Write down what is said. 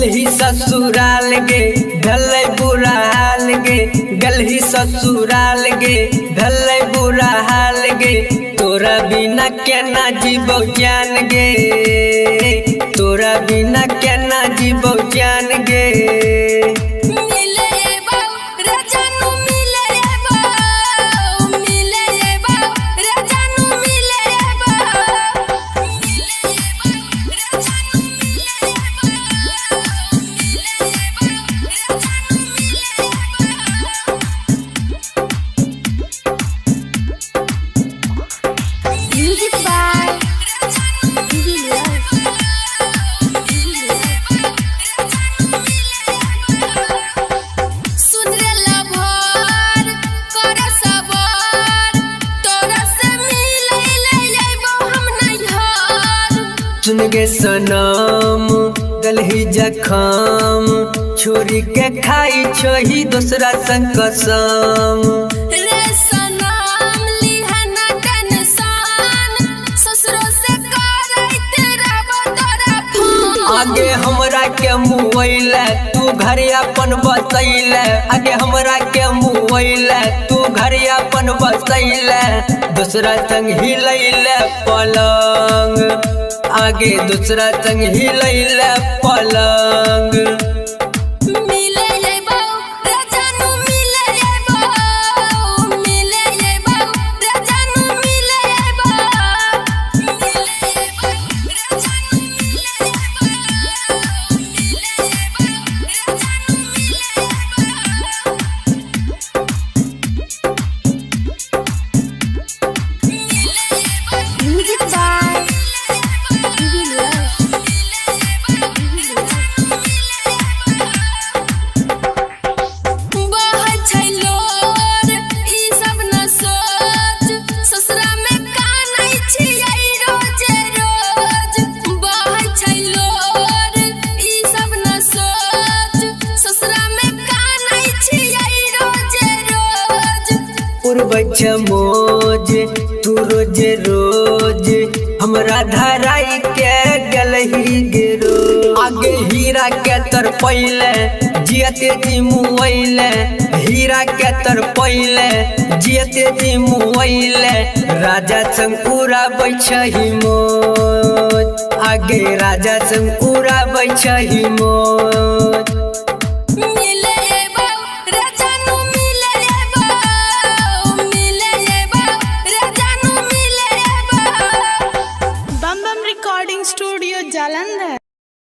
गलही ससुराल गे ढलै बुरा हाल गे, गलही ससुराल गे ढलै बुरा हाल गे। तोरा बिना केना जीबो जान गे, तोरा बिना केना जीबो जान गे। सुन गे सनम गलही जखम, छोरी के खाई छोही दूसरा संग कसम। रे सनम लिहना टेंशन, ससुरो से करैत रहबो तोरा फोन। आगे हमरा के मुआइले तू घर अपन बसैले, आगे हमरा के मुआइले तू घर अपन बसैले। दूसरा संग हिलैले पलंग, आगे दूसरा संग हिलैले पलंग। मिले अइबो रे जानू मिले अइबो, मिले अइबो रे जानू मिले अइबो, मिले अइबो रे जानू मिले अइबो, मिले अइबो रे जानू मिले अइबो। म्यूजिक बाय मोज तू रोज रोज हमरा धराई के गलही गिरो। आगे हीरा के तर पहिले जियते जी मुआइले, हीरा के तर पहिले जियते जी मुआइले। राजा संग उड़ाबै छही मौज, आगे राजा संग उड़ाबै छही मौज।